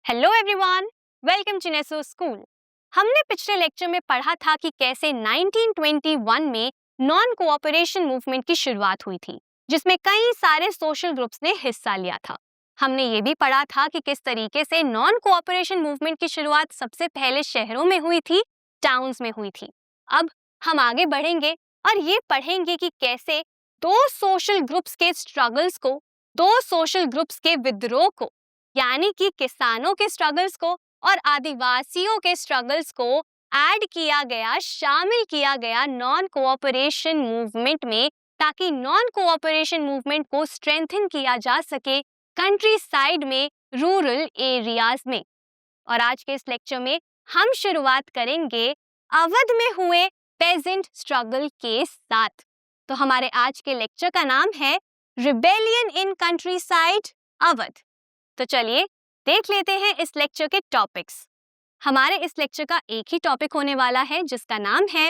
Hello everyone, welcome to Neso school. हमने पिछले lecture में पढ़ा था कि कैसे 1921 में नॉन कोऑपरेशन मूवमेंट की शुरुआत हुई थी, जिसमें कई सारे सोशल ग्रुप्स ने हिस्सा लिया था। हमने ये भी पढ़ा था कि किस तरीके से नॉन कोऑपरेशन मूवमेंट की शुरुआत सबसे पहले शहरों में हुई थी, टाउन्स में हुई थी। अब हम आगे बढ़ेंगे और ये पढ़ेंगे कि कैसे दो सोशल ग्रुप्स के स्ट्रगल्स को, दो सोशल ग्रुप्स के विद्रोह को, यानी कि किसानों के स्ट्रगल्स को और आदिवासियों के स्ट्रगल्स को ऐड किया गया, शामिल किया गया नॉन कोऑपरेशन मूवमेंट में, ताकि नॉन कोऑपरेशन मूवमेंट को स्ट्रेंथन किया जा सके कंट्री साइड में, रूरल एरियाज में। और आज के इस लेक्चर में हम शुरुआत करेंगे अवध में हुए पेजेंट स्ट्रगल के साथ। तो हमारे आज के लेक्चर का नाम है rebellion in country side, Awadh. तो चलिए देख लेते हैं इस लेक्चर के टॉपिक्स। हमारे इस लेक्चर का एक ही टॉपिक होने वाला है, जिसका नाम है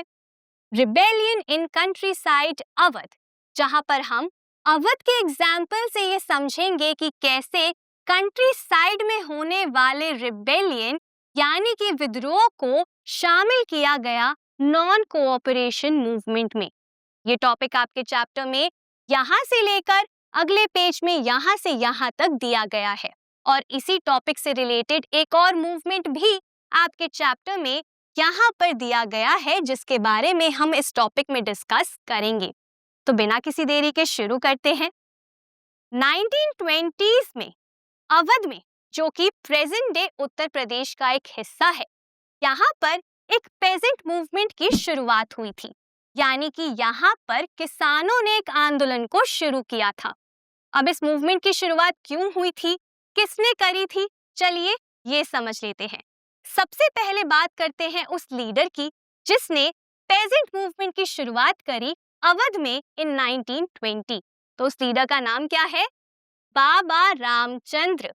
rebellion in country side Awadh, जहां पर हम अवध के एग्जाम्पल से ये समझेंगे कि कैसे कंट्री साइड में होने वाले रिबेलियन यानी कि विद्रोह को शामिल किया गया नॉन कोऑपरेशन मूवमेंट में। ये टॉपिक आपके चैप्टर में यहाँ से लेकर अगले पेज में यहाँ से यहाँ तक दिया गया है, और इसी टॉपिक से रिलेटेड एक और मूवमेंट भी आपके चैप्टर में यहाँ पर दिया गया है, जिसके बारे में हम इस टॉपिक में डिस्कस करेंगे। तो बिना किसी देरी के शुरू करते हैं। 1920s में अवध में, जो कि प्रेजेंट डे उत्तर प्रदेश का एक हिस्सा है, यहाँ पर एक पेजेंट मूवमेंट की शुरुआत हुई थी, यानी कि यहाँ पर किसानों ने एक आंदोलन को शुरू किया था। अब इस मूवमेंट की शुरुआत क्यों हुई थी, किसने करी थी, चलिए ये समझ लेते हैं। सबसे पहले बात करते हैं उस लीडर की जिसने पेजेंट मूवमेंट की शुरुआत करी अवध में इन 1920। तो उस लीडर का नाम क्या है? बाबा रामचंद्र।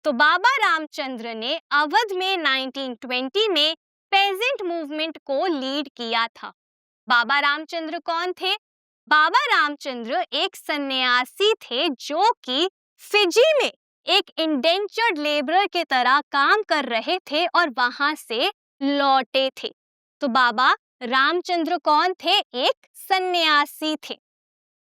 तो बाबा रामचंद्र ने अवध में 1920 में पेजेंट मूवमेंट को लीड किया था। बाबा रामचंद्र कौन थे? बाबा रामचंद्र एक सन्यासी थे जो कि फिजी में एक इंडेंचर्ड लेबरर के तरह काम कर रहे थे और वहां से लौटे थे। तो बाबा रामचंद्र कौन थे? एक सन्यासी थे।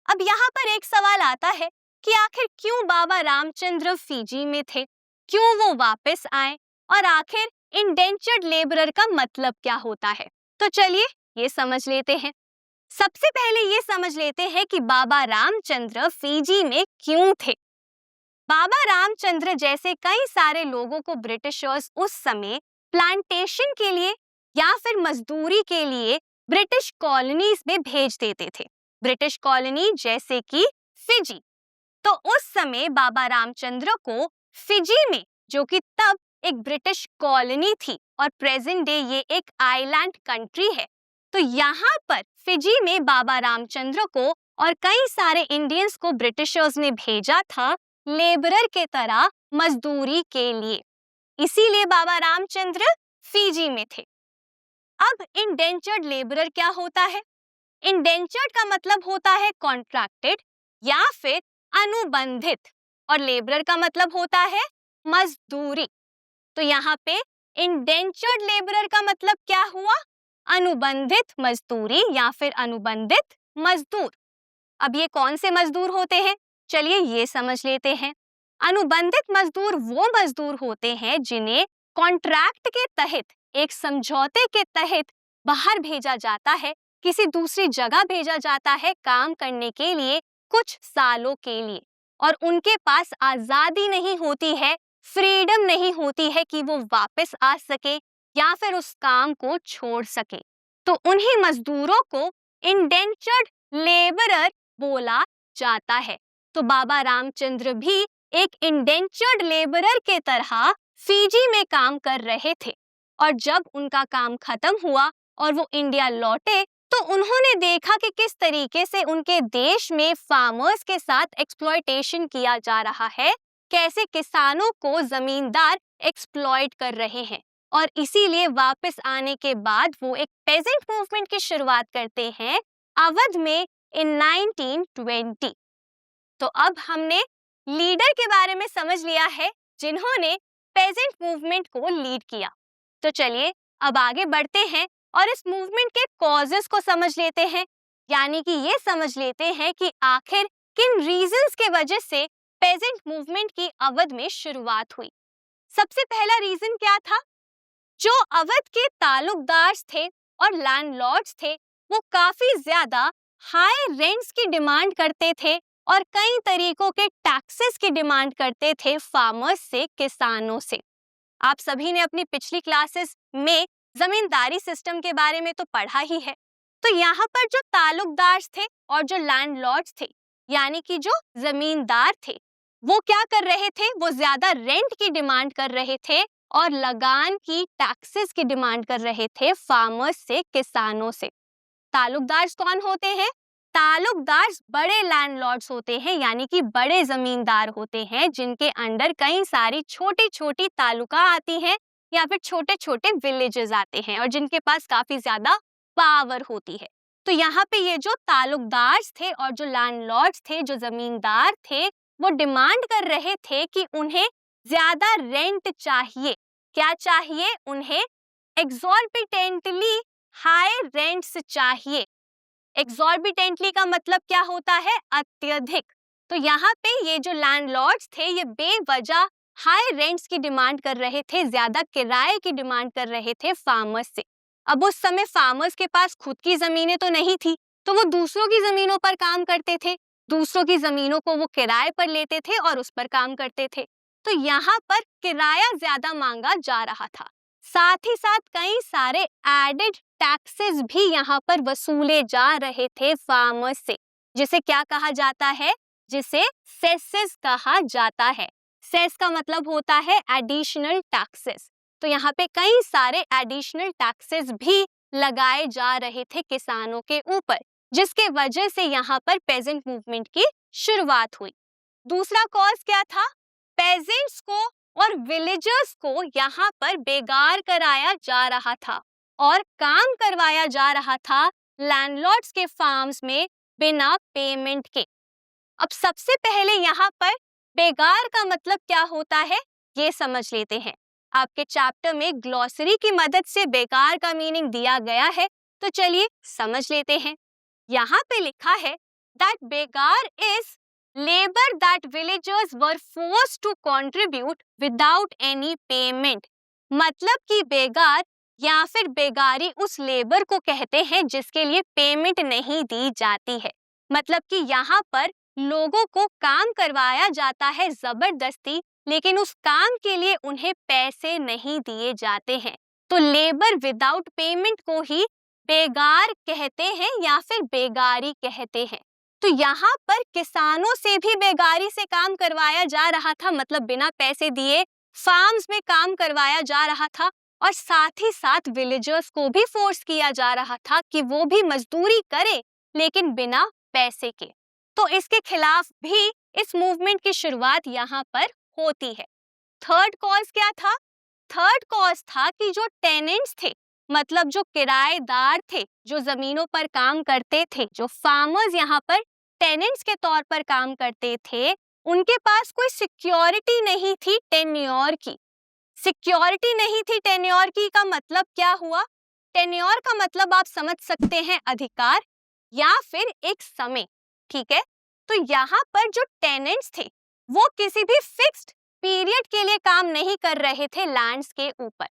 अब यहाँ पर एक सवाल आता है कि आखिर क्यों बाबा रामचंद्र फिजी में थे, क्यों वो वापस आए, और आखिर इंडेंचर्ड लेबरर का मतलब क्या होता है। तो चलिए ये समझ लेते हैं। सबसे पहले ये समझ लेते हैं कि बाबा रामचंद्र फिजी में क्यों थे। बाबा रामचंद्र जैसे कई सारे लोगों को ब्रिटिशर्स उस समय प्लांटेशन के लिए या फिर मजदूरी के लिए ब्रिटिश कॉलोनीज में भेज देते थे, ब्रिटिश कॉलोनी जैसे कि फिजी। तो उस समय बाबा रामचंद्र को फिजी में, जो कि तब एक ब्रिटिश कॉलोनी थी और प्रेजेंट डे ये एक आइलैंड कंट्री है, तो यहाँ पर फिजी में बाबा रामचंद्र को और कई सारे इंडियंस को ब्रिटिशर्स ने भेजा था लेबरर के तरह मजदूरी के लिए। इसीलिए बाबा रामचंद्र फिजी में थे। अब इंडेंचर्ड लेबरर क्या होता है? इंडेंचर्ड का मतलब होता है कॉन्ट्रैक्टेड या फिर अनुबंधित, और लेबरर का मतलब होता है मजदूरी। तो यहाँ पे इंडेंचर्ड लेबरर का मतलब क्या हुआ? अनुबंधित मजदूरी या फिर अनुबंधित मजदूर। अब ये कौन से मजदूर होते हैं, चलिए ये समझ लेते हैं। अनुबंधित मजदूर वो मजदूर होते हैं जिन्हें कॉन्ट्रैक्ट के तहत, एक समझौते के तहत बाहर भेजा जाता है, किसी दूसरी जगह भेजा जाता है काम करने के लिए कुछ सालों के लिए, और उनके पास आजादी नहीं होती है, फ्रीडम नहीं होती है कि वो वापस आ सके या फिर उस काम को छोड़ सके। तो उन्हीं मजदूरों को इंडेंचर्ड लेबरर बोला जाता है। तो बाबा रामचंद्र भी एक इंडेंचर्ड लेबरर के तरह फिजी में काम कर रहे थे, और जब उनका काम खत्म हुआ और वो इंडिया लौटे तो उन्होंने देखा कि किस तरीके से उनके देश में फार्मर्स के साथ एक्सप्लॉयटेशन किया जा रहा है, कैसे किसानों को जमींदार एक्सप्लॉयट कर रहे हैं, और इसीलिए वापस आने के बाद वो एक पेजेंट मूवमेंट की शुरुआत करते हैं अवध में इन 1920। तो अब हमने लीडर के बारे में समझ लिया है जिन्होंने पेजेंट मूवमेंट को लीड किया। तो चलिए अब आगे बढ़ते हैं और इस मूवमेंट के कॉजेस को समझ लेते हैं, यानी कि ये समझ लेते हैं कि आखिर किन रीजंस के वजह से पेजेंट मूवमेंट की अवध में शुरुआत हुई। सबसे पहला रीजन क्या था? जो अवध के तालुकदार थे और लैंडलॉर्ड्स थे, वो काफी ज्यादा हाई रेंट्स की डिमांड करते थे और कई तरीकों के टैक्सेस की डिमांड करते थे फार्मर्स से, किसानों से। आप सभी ने अपनी पिछली क्लासेस में जमींदारी सिस्टम के बारे में तो पढ़ा ही है। तो यहाँ पर जो तालुकदार थे और जो लैंडलॉर्ड्स थे, यानी कि जो जमींदार थे, वो क्या कर रहे थे? वो ज्यादा रेंट की डिमांड कर रहे थे और लगान की, टैक्सेस की डिमांड कर रहे थे फार्मर्स से, किसानों से। तालुकदार कौन होते हैं? तालुकदार बड़े लैंडलॉर्ड्स होते हैं, यानी कि बड़े जमींदार होते हैं जिनके अंडर कई सारी छोटी छोटी तालुका आती हैं या फिर छोटे छोटे विलेजेस आते हैं और जिनके पास काफी ज्यादा पावर होती है। तो यहाँ पे ये जो तालुकदार थे और जो लैंडलॉर्ड्स थे, जो जमींदार थे, वो डिमांड कर रहे थे कि उन्हें ज्यादा रेंट चाहिए। क्या चाहिए? उन्हें एग्जॉर्बिटेंटली हाई रेंट्स चाहिए। एग्जॉर्बिटेंटली का मतलब क्या होता है? अत्यधिक। तो यहाँ पे ये जो लैंडलॉर्ड्स थे, ये बेवजह हाई रेंट्स की डिमांड कर रहे थे, ज्यादा किराए की डिमांड कर रहे थे फार्मर्स से। अब उस समय फार्मर्स के पास खुद की जमीनें तो नहीं थी, तो वो दूसरों की जमीनों पर काम करते थे, दूसरों की जमीनों को वो किराए पर लेते थे और उस पर काम करते थे। तो यहाँ पर किराया ज्यादा मांगा जा रहा था, साथ ही साथ कई सारे एडेड टैक्सेस भी यहाँ पर वसूले जा रहे थे फार्मर्स से, जिसे क्या कहा जाता है? जिसे सेसेस कहा जाता है। सेस का मतलब होता है एडिशनल टैक्सेस। तो यहाँ पे कई सारे एडिशनल टैक्सेस भी लगाए जा रहे थे किसानों के ऊपर, जिसके वजह से यहाँ पर पेजेंट मूवमेंट की शुरुआत हुई। दूसरा कॉज क्या था? पेजेंट्स को और विलेजर्स को यहाँ पर बेगार कराया जा रहा था और काम करवाया जा रहा था लैंडलॉर्ड्स के फार्म्स में बिना पेमेंट के। अब सबसे पहले यहाँ पर बेगार का मतलब क्या होता है, ये समझ लेते हैं। आपके चैप्टर में ग्लॉसरी की मदद से बेगार का मीनिंग दिया गया है, तो चलिए समझ लेते हैं। यहाँ पे लिखा है that begar is labor that villagers were forced to contribute without any payment। मतलब कि बेगार या फिर बेगारी उस लेबर को कहते हैं जिसके लिए पेमेंट नहीं दी जाती है। मतलब कि यहाँ पर लोगों को काम करवाया जाता है जबरदस्ती, लेकिन उस काम के लिए उन्हें पैसे नहीं दिए जाते हैं। तो लेबर विदाउट पेमेंट को ही बेगार कहते हैं या फिर बेगारी कहते हैं। तो यहाँ पर किसानों से भी बेगारी से काम करवाया जा रहा था, मतलब बिना पैसे दिए फार्म्स में काम करवाया जा रहा था, और साथ ही साथ विलेजर्स को भी फोर्स किया जा रहा था कि वो भी मजदूरी करे लेकिन बिना पैसे के। तो इसके खिलाफ भी इस मूवमेंट की शुरुआत यहाँ पर होती है। थर्ड कॉज क्या था? थर्ड कॉज था कि जो टेनेंट्स थे, मतलब जो किराएदार थे, जो जमीनों पर काम करते थे, जो फार्मर्स यहाँ पर टेनेंट्स के तौर पर काम करते थे, उनके पास कोई सिक्योरिटी नहीं थी टेन्योर की। सिक्योरिटी नहीं थी टेन्योर की का मतलब क्या हुआ? टेन्योर का मतलब आप समझ सकते हैं अधिकार या फिर एक समय, ठीक है? तो यहाँ पर जो टेनेंट्स थे वो किसी भी फिक्स्ड पीरियड के लिए काम नहीं कर रहे थे लैंड्स के ऊपर।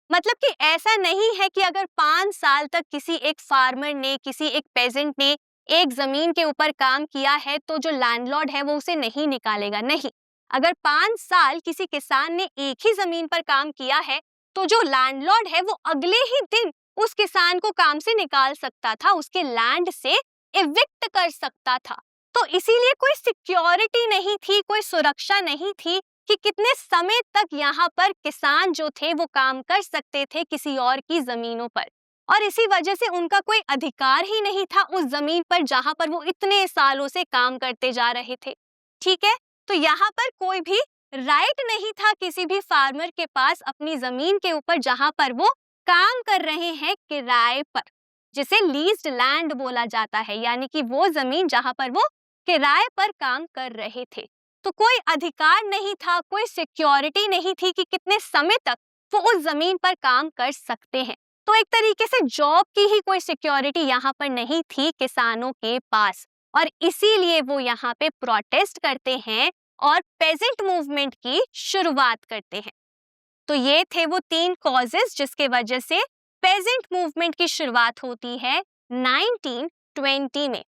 मतलब कि ऐसा नहीं है कि अगर 5 साल तक किसी एक फार्मर ने, किसी एक पेजेंट ने एक जमीन के ऊपर काम किया है तो जो लैंडलॉर्ड है वो उसे नहीं निकालेगा, नहीं। अगर 5 साल किसी किसान ने एक ही जमीन पर काम किया है तो जो लैंडलॉर्ड है वो अगले ही दिन उस किसान को काम से निकाल सकता था, उसके लैंड से इविक्ट कर सकता था। तो इसीलिए कोई सिक्योरिटी नहीं थी, कोई सुरक्षा नहीं थी कि कितने समय तक यहाँ पर किसान जो थे वो काम कर सकते थे किसी और की जमीनों पर, और इसी वजह से उनका कोई अधिकार ही नहीं था उस जमीन पर जहां पर वो इतने सालों से काम करते जा रहे थे। ठीक है, तो यहाँ पर कोई भी राइट नहीं था किसी भी फार्मर के पास अपनी जमीन के ऊपर जहां पर वो काम कर रहे हैं किराए पर, जिसे लीज्ड लैंड बोला जाता है, यानी कि वो जमीन जहां पर वो किराए पर काम कर रहे थे। तो कोई अधिकार नहीं था, कोई सिक्योरिटी नहीं थी कि कितने समय तक वो उस जमीन पर काम कर सकते हैं। तो एक तरीके से जॉब की ही कोई सिक्योरिटी यहाँ पर नहीं थी किसानों के पास, और इसीलिए वो यहाँ पे प्रोटेस्ट करते हैं और पेजेंट मूवमेंट की शुरुआत करते हैं। तो ये थे वो 3 कॉजेस जिसके वजह से पेजेंट मूवमेंट की शुरुआत होती है 1920 में।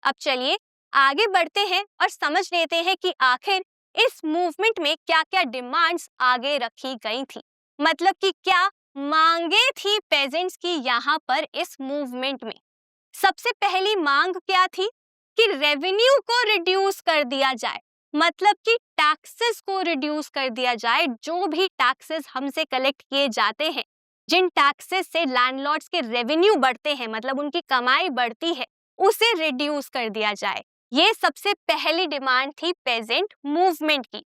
अब चलिए आगे बढ़ते हैं और समझ लेते हैं कि आखिर इस मूवमेंट में क्या-क्या डिमांड्स आगे रखी गई थी। मतलब कि क्या मांगे थी पेजेंट्स की यहाँ पर इस मूवमेंट में। सबसे पहली मांग क्या थी कि रेवेन्यू को रिड्यूस कर दिया जाए, मतलब कि टैक्सेस को रिड्यूस कर दिया जाए। जो भी टैक्सेस हमसे कलेक्ट किए जाते हैं, जिन टैक्सेस से लैंडलॉर्ड्स के रेवेन्यू बढ़ते हैं, मतलब उनकी कमाई बढ़ती है, उसे रिड्यूस कर दिया जाए। ये सबसे पहली डिमांड थी पेजेंट मूवमेंट की।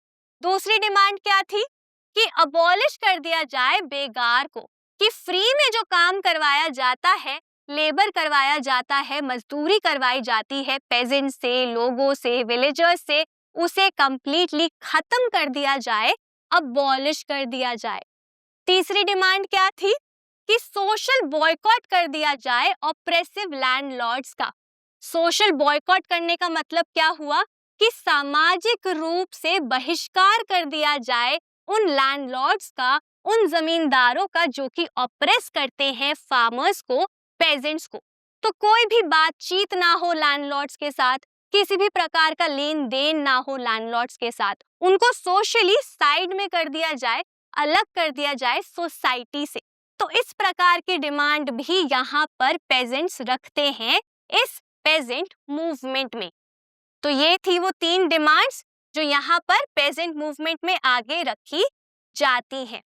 दूसरी डिमांड क्या थी कि अबॉलिश कर दिया जाए बेगार को, कि फ्री में जो काम करवाया जाता है, लेबर करवाया जाता है, मजदूरी करवाई जाती है पेजेंट से, लोगों से, विलेजर्स से, उसे कंप्लीटली खत्म कर दिया जाए, अबॉलिश कर दिया जाए। तीसरी डिमांड क्या थी कि सोशल बॉयकॉट कर दिया जाए ऑप्रेसिव लैंडलॉर्ड्स का। सोशल बॉयकॉट करने का मतलब क्या हुआ कि सामाजिक रूप से बहिष्कार कर दिया जाए उन लैंडलॉर्ड्स का, उन जमींदारों का जो कि ऑप्रेस करते हैं फार्मर्स को, पेजेंट्स को। तो कोई भी बातचीत ना हो लैंडलॉर्ड्स के साथ, किसी भी प्रकार का लेन देन ना हो लैंडलॉर्ड्स के साथ, उनको सोशली साइड में कर दिया जाए, अलग कर दिया जाए सोसाइटी से। तो इस प्रकार की डिमांड भी यहाँ पर पेजेंट्स रखते हैं इस पेजेंट मूवमेंट में। तो ये थी वो 3 डिमांड्स जो यहाँ पर पेजेंट मूवमेंट में आगे रखी जाती हैं।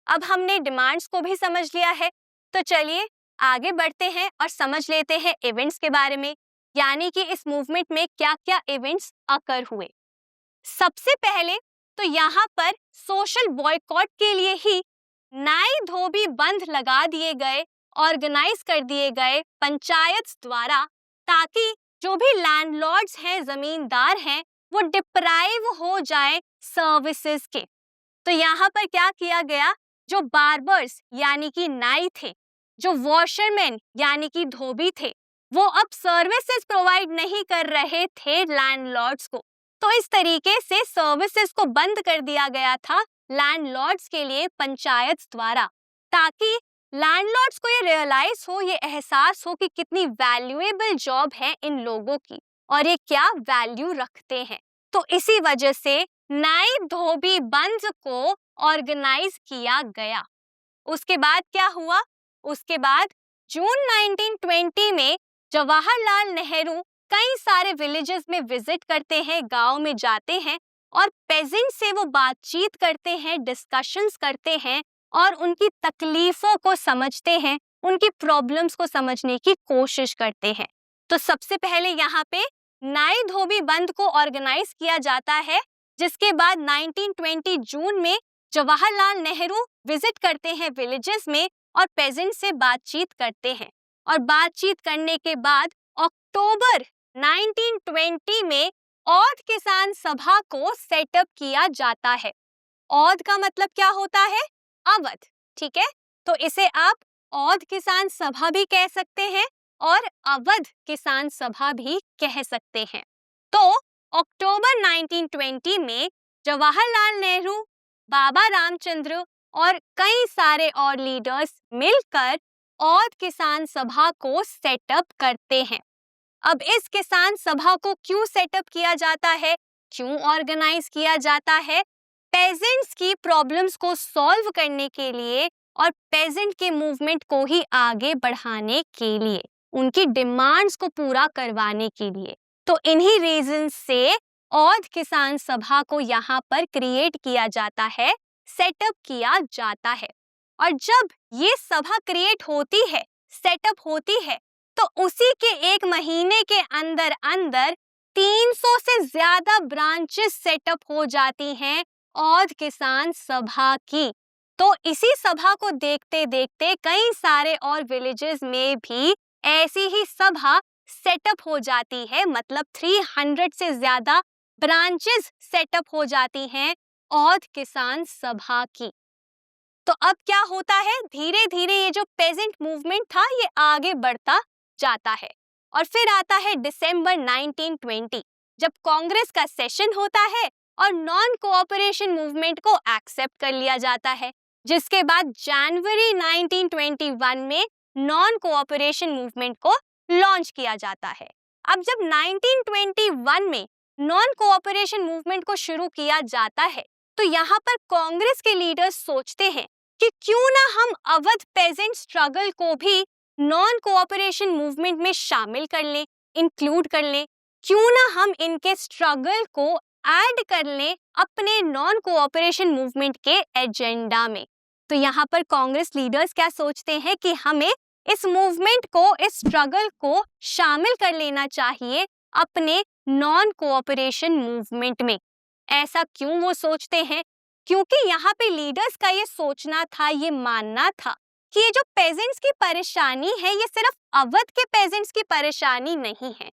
अब हमने डिमांड्स को भी समझ लिया है, तो चलिए आगे बढ़ते हैं और समझ लेते हैं इवेंट्स के बारे में, यानी कि इस मूवमेंट में क्या-क्या इवेंट्स अकर हुए। सबसे पहले तो यहाँ पर सोशल बॉयकॉट के लिए ही नाई धोबी बंद लगा दिए गए, ऑर्गेनाइज कर दिए गए पंचायत द्वारा, ताकि जो भी लैंडलॉर्ड्स हैं, जमींदार हैं, वो डिप्राइव हो जाए सर्विसेज के। तो यहाँ पर क्या किया गया, जो बार्बर्स यानी कि नाई थे, जो वॉशरमैन यानी कि धोबी थे, वो अब सर्विसेज प्रोवाइड नहीं कर रहे थे लैंडलॉर्ड्स को। तो इस तरीके से सर्विसेज को बंद कर दिया गया था लैंडलॉर्ड्स के लिए पंचायत द्वारा, ताकि लैंडलॉर्ड्स को ये रियलाइज हो, ये एहसास हो कि कितनी वैल्यूएबल जॉब है इन लोगों की और ये क्या वैल्यू रखते हैं। तो इसी वजह से नाई धोबी बंद को ऑर्गेनाइज किया गया। उसके बाद क्या हुआ, उसके बाद जून 1920 में जवाहरलाल नेहरू कई सारे विलेजेस में विजिट करते हैं, गांव में जाते हैं और पेजेंट से वो बातचीत करते हैं, डिस्कशंस करते हैं और उनकी तकलीफों को समझते हैं, उनकी प्रॉब्लम्स को समझने की कोशिश करते हैं। तो सबसे पहले यहाँ पे नाई धोबी बंद को ऑर्गेनाइज किया जाता है, जिसके बाद 1920 जून में जवाहरलाल नेहरू विजिट करते हैं विलेजेस में और पेजेंट से बातचीत करते हैं। और बातचीत करने के बाद अक्टूबर 1920 में औध किसान सभा को सेटअप किया जाता है। औध का मतलब क्या होता है, अवध, ठीक है। तो इसे आप औध किसान सभा भी कह सकते हैं और अवध किसान सभा भी कह सकते हैं। तो अक्टूबर 1920 में जवाहरलाल नेहरू, बाबा रामचंद्र और कई सारे और लीडर्स मिलकर औध किसान सभा को सेटअप करते हैं। अब इस किसान सभा को क्यों सेटअप किया जाता है, क्यों ऑर्गेनाइज किया जाता है? पेजेंट्स की प्रॉब्लम्स को सॉल्व करने के लिए और पेजेंट के मूवमेंट को ही आगे बढ़ाने के लिए, उनकी डिमांड्स को पूरा करवाने के लिए। तो इन्हीं रीजंस से औध किसान सभा को यहाँ पर क्रिएट किया जाता है, सेटअप किया जाता है। और जब ये सभा क्रिएट होती है, सेटअप होती है, तो उसी के 1 महीने के अंदर अंदर 300 से ज्यादा ब्रांचेस सेटअप हो जाती हैं औध किसान सभा की। तो इसी सभा को देखते देखते कई सारे और विलेजेस में भी ऐसी ही सभा सेटअप हो जाती है, मतलब 300 से ज्यादा ब्रांचेस सेटअप हो जाती हैं औध किसान सभा की। तो अब क्या होता है, धीरे धीरे ये जो पेजेंट मूवमेंट था ये आगे बढ़ता जाता है। और फिर आता है दिसंबर 1920, जब कांग्रेस का सेशन होता है और नॉन कोऑपरेशन मूवमेंट को एक्सेप्ट कर लिया जाता है, जिसके बाद जनवरी 1921 में नॉन कोऑपरेशन मूवमेंट को लॉन्च किया जाता है। अब जब 1921 में नॉन कोऑपरेशन मूवमेंट को शुरू किया जाता है, तो यहाँ पर कांग्रेस के लीडर्स सोचते हैं कि क्यों ना हम अवध पेजेंट स्ट्रगल को भी नॉन कोऑपरेशन मूवमेंट में शामिल कर लें, इंक्लूड कर लें, क्यों ना हम इनके स्ट्रगल को ऐड कर लें अपने नॉन कोऑपरेशन मूवमेंट के एजेंडा में। तो यहाँ पर कांग्रेस लीडर्स क्या सोचते हैं कि हमें इस मूवमेंट को, इस स्ट्रगल को शामिल कर लेना चाहिए अपने नॉन कोऑपरेशन मूवमेंट में। ऐसा क्यों वो सोचते हैं? क्योंकि यहाँ पे लीडर्स का ये सोचना था, ये मानना था कि ये जो पेजेंट्स की परेशानी है ये सिर्फ अवध के पेजेंट्स की परेशानी नहीं है।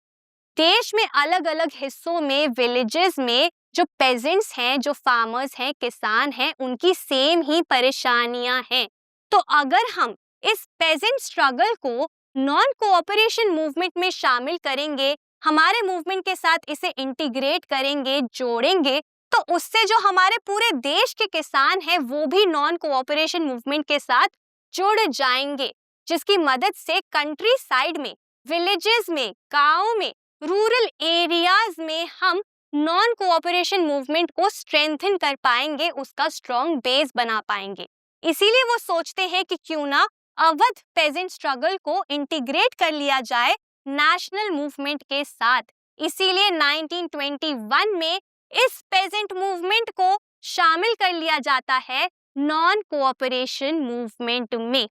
देश में अलग अलग हिस्सों में, विलेजेस में जो पेजेंट्स हैं, जो फार्मर्स हैं, किसान हैं, उनकी सेम ही परेशानियां हैं। तो अगर हम इस पेजेंट स्ट्रगल को नॉन कोऑपरेशन मूवमेंट में शामिल करेंगे, हमारे मूवमेंट के साथ इसे इंटीग्रेट करेंगे, जोड़ेंगे, तो उससे जो हमारे पूरे देश के किसान हैं वो भी नॉन कोऑपरेशन मूवमेंट के साथ जुड़ जाएंगे, जिसकी मदद से कंट्री साइड में, विलेजेस में, गाँव में, रूरल एरियाज में हम नॉन कोऑपरेशन मूवमेंट को स्ट्रेंथन कर पाएंगे, उसका स्ट्रॉन्ग बेस बना पाएंगे। इसीलिए वो सोचते हैं कि क्यों ना अवध पेजेंट स्ट्रगल को इंटीग्रेट कर लिया जाए नेशनल मूवमेंट के साथ। इसीलिए 1921 में इस पेजेंट मूवमेंट को शामिल कर लिया जाता है नॉन कोऑपरेशन मूवमेंट में।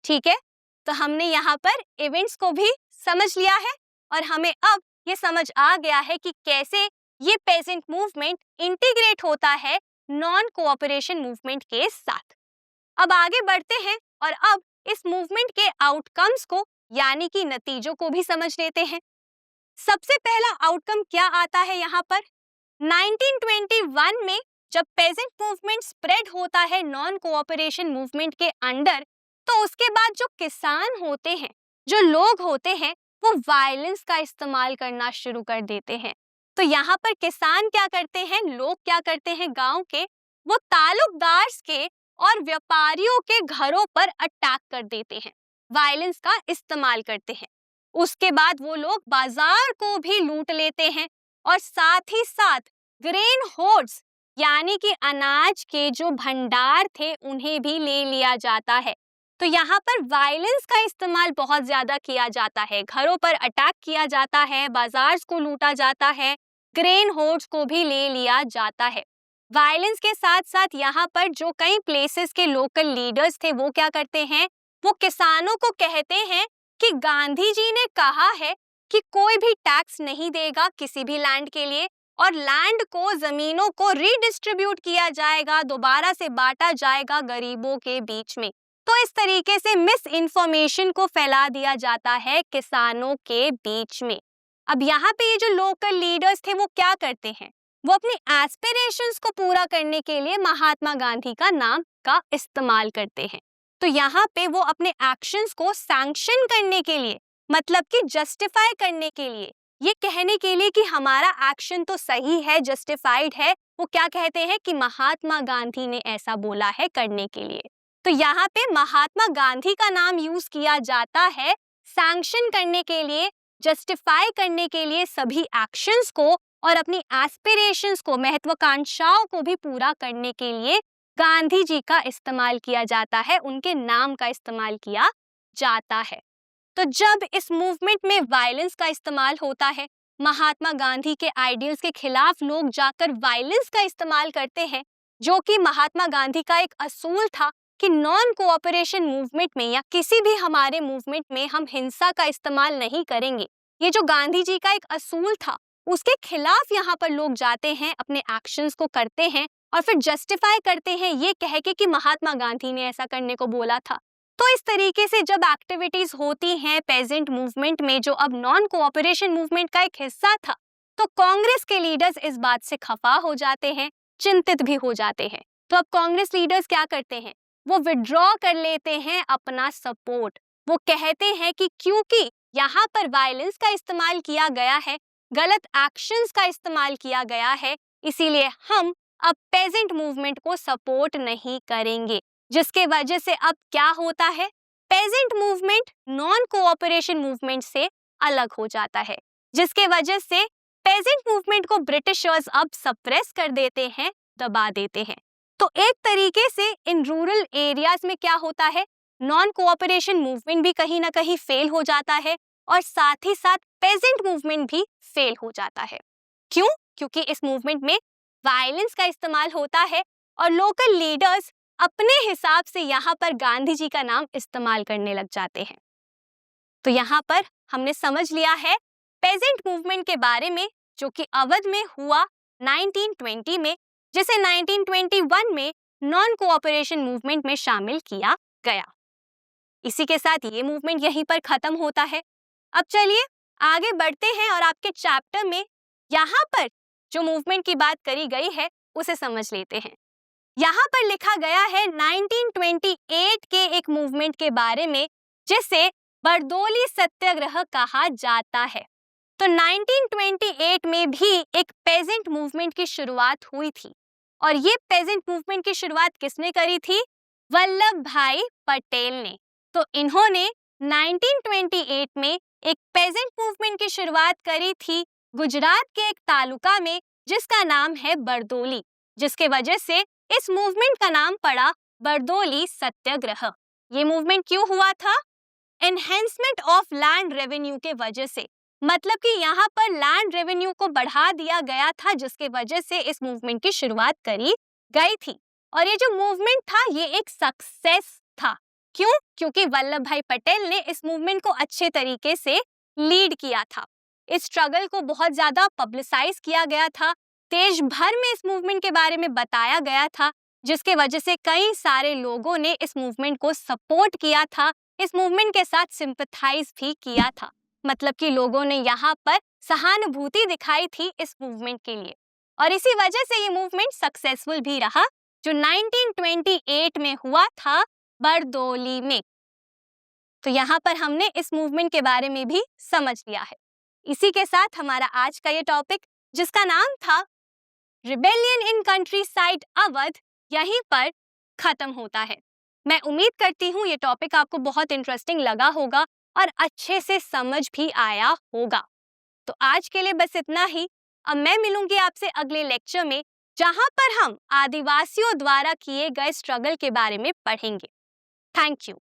ठीक है, तो हमने यहाँ पर इवेंट्स को भी समझ लिया है और हमें अब ये समझ आ गया है कि कैसे ये पेजेंट मूवमेंट इंटीग्रेट होता है नॉन कोऑपरेशन मूवमेंट के साथ। अब आगे बढ़ते हैं और अब इस मूवमेंट के आउटकम्स को, यानी कि नतीजों को भी समझ लेते हैं। सबसे पहला आउटकम क्या आता है यहाँ पर? 1921 में जब पेजेंट मूवमेंट स्प्रेड होता है नॉन कोऑपरेशन मूवमेंट के अंडर, तो उसके बाद जो किसान होते हैं, जो लोग होते हैं, वो वायलेंस का इस्तेमाल करना शुरू कर देते हैं। तो यहाँ पर किसान क्या करते हैं, लोग क्या करते हैं गांव के, वो तालुकदार्स के और व्यापारियों के घरों पर अटैक कर देते हैं, वायलेंस का इस्तेमाल करते हैं। उसके बाद वो लोग बाजार को भी लूट लेते हैं और साथ ही साथ ग्रेन होर्ड्स, यानी कि अनाज के जो भंडार थे, उन्हें भी ले लिया जाता है। तो यहाँ पर वायलेंस का इस्तेमाल बहुत ज्यादा किया जाता है, घरों पर अटैक किया जाता है, बाजार को लूटा जाता है, ग्रेन होर्ड्स को भी ले लिया जाता है। वायलेंस के साथ साथ यहाँ पर जो कई प्लेसेस के लोकल लीडर्स थे वो क्या करते हैं, वो किसानों को कहते हैं कि गांधी जी ने कहा है कि कोई भी टैक्स नहीं देगा किसी भी लैंड के लिए और लैंड को, जमीनों को रीडिस्ट्रीब्यूट किया जाएगा, दोबारा से बांटा जाएगा गरीबों के बीच में। तो इस तरीके से मिस इन्फॉर्मेशन को फैला दिया जाता है किसानों के बीच में। अब यहाँ पे ये जो लोकल लीडर्स थे वो क्या करते हैं, वो अपनी एस्पिरेशंस को पूरा करने के लिए महात्मा गांधी का नाम का इस्तेमाल करते हैं। तो यहाँ पे वो अपने एक्शंस को सैंक्शन करने के लिए, मतलब कि जस्टिफाई करने के लिए, ये कहने के लिए कि हमारा एक्शन तो सही है, जस्टिफाइड है, वो क्या कहते हैं कि महात्मा गांधी ने ऐसा बोला है करने के लिए। तो यहाँ पे महात्मा गांधी का नाम यूज किया जाता है सैंक्शन करने के लिए, जस्टिफाई करने के लिए सभी एक्शंस को और अपनी एस्पिरेशंस को, महत्वाकांक्षाओं को भी पूरा करने के लिए गांधी जी का इस्तेमाल किया जाता है, उनके नाम का इस्तेमाल किया जाता है। तो जब इस मूवमेंट में वायलेंस का इस्तेमाल होता है, महात्मा गांधी के आइडियल्स के खिलाफ लोग जाकर वायलेंस का इस्तेमाल करते हैं, जो कि महात्मा गांधी का एक असूल था कि नॉन कोऑपरेशन मूवमेंट में या किसी भी हमारे मूवमेंट में हम हिंसा का इस्तेमाल नहीं करेंगे। ये जो गांधी जी का एक असूल था, उसके खिलाफ यहाँ पर लोग जाते हैं, अपने एक्शंस को करते हैं और फिर जस्टिफाई करते हैं ये कह के कि महात्मा गांधी ने ऐसा करने को बोला था। तो इस तरीके से जब एक्टिविटीज होती हैं पेजेंट मूवमेंट में, जो अब नॉन कोऑपरेशन मूवमेंट का एक हिस्सा था, तो कांग्रेस के लीडर्स इस बात से खफा हो जाते हैं, चिंतित भी हो जाते हैं। तो अब कांग्रेस लीडर्स क्या करते हैं, वो विड्रॉ कर लेते हैं अपना सपोर्ट। वो कहते हैं कि क्योंकि यहाँ पर वायलेंस का इस्तेमाल किया गया है, गलत एक्शंस का इस्तेमाल किया गया है, इसीलिए हम अब पेजेंट मूवमेंट को सपोर्ट नहीं करेंगे। जिसके वजह से अब क्या होता है, peasant movement non cooperation movement से अलग हो जाता है, जिसके वजह से पेजेंट मूवमेंट को ब्रिटिशर्स अब सप्रेस कर देते हैं, दबा देते हैं। तो एक तरीके से इन रूरल एरियाज में क्या होता है, नॉन कोऑपरेशन मूवमेंट भी कहीं ना कहीं फेल हो जाता है और साथ ही साथ पेजेंट मूवमेंट भी फेल हो जाता है। क्यों? क्योंकि इस मूवमेंट में वायलेंस का इस्तेमाल होता है और लोकल लीडर्स अपने हिसाब से यहाँ पर गांधी जी का नाम इस्तेमाल करने लग जाते हैं। तो यहाँ पर हमने समझ लिया है पेजेंट मूवमेंट के बारे में, जो कि अवध में हुआ 1920 में, जिसे 1921 में नॉन कोऑपरेशन मूवमेंट में शामिल किया गया। इसी के साथ ये मूवमेंट यहीं पर खत्म होता है। अब चलिए आगे बढ़ते हैं और आपके चैप्टर में यहाँ पर जो मूवमेंट की बात करी गई है उसे समझ लेते हैं। यहाँ पर लिखा गया है 1928 के एक मूवमेंट के बारे में, जिसे बरदौली सत्याग्रह कहा जाता है। तो 1928 में भी एक पेजेंट मूवमेंट की शुरुआत हुई थी और ये पेजेंट मूवमेंट की शुरुआत किसने करी थी? वल्लभ भाई पटेल ने। तो इन्होंने 1928 में एक पेजेंट मूवमेंट की शुरुआत करी थी गुजरात के एक तालुका में, जिसका नाम है बरदौली, जिसके वजह से इस मूवमेंट का नाम पड़ा बरदौली सत्याग्रह। ये मूवमेंट क्यों हुआ था? एनहेंसमेंट ऑफ लैंड रेवेन्यू के वजह से, मतलब कि यहाँ पर लैंड रेवेन्यू को बढ़ा दिया गया था, जिसके वजह से इस मूवमेंट की शुरुआत करी गई थी। और ये जो मूवमेंट था ये एक सक्सेस था। क्यों? क्योंकि वल्लभ भाई पटेल ने इस मूवमेंट को अच्छे तरीके से लीड किया था। इस स्ट्रगल को बहुत ज्यादा पब्लिसाइज किया गया था, देश भर में इस मूवमेंट के बारे में बताया गया था, जिसके वजह से कई सारे लोगों ने इस मूवमेंट को सपोर्ट किया था, इस मूवमेंट के साथ सिंपैथाइज भी किया था। मतलब कि लोगों ने यहाँ पर सहानुभूति दिखाई थी इस मूवमेंट के लिए, और इसी वजह से ये मूवमेंट सक्सेसफुल भी रहा, जो 1928 में हुआ था बरदौली में। तो यहाँ पर हमने इस मूवमेंट के बारे में भी समझ लिया है। इसी के साथ हमारा आज का ये टॉपिक, जिसका नाम था rebellion in country side Awadh, यहीं पर खत्म होता है। मैं उम्मीद करती हूँ ये टॉपिक आपको बहुत इंटरेस्टिंग लगा होगा और अच्छे से समझ भी आया होगा। तो आज के लिए बस इतना ही। अब मैं मिलूंगी आपसे अगले लेक्चर में, जहां पर हम आदिवासियों द्वारा किए गए स्ट्रगल के बारे में पढ़ेंगे। Thank you.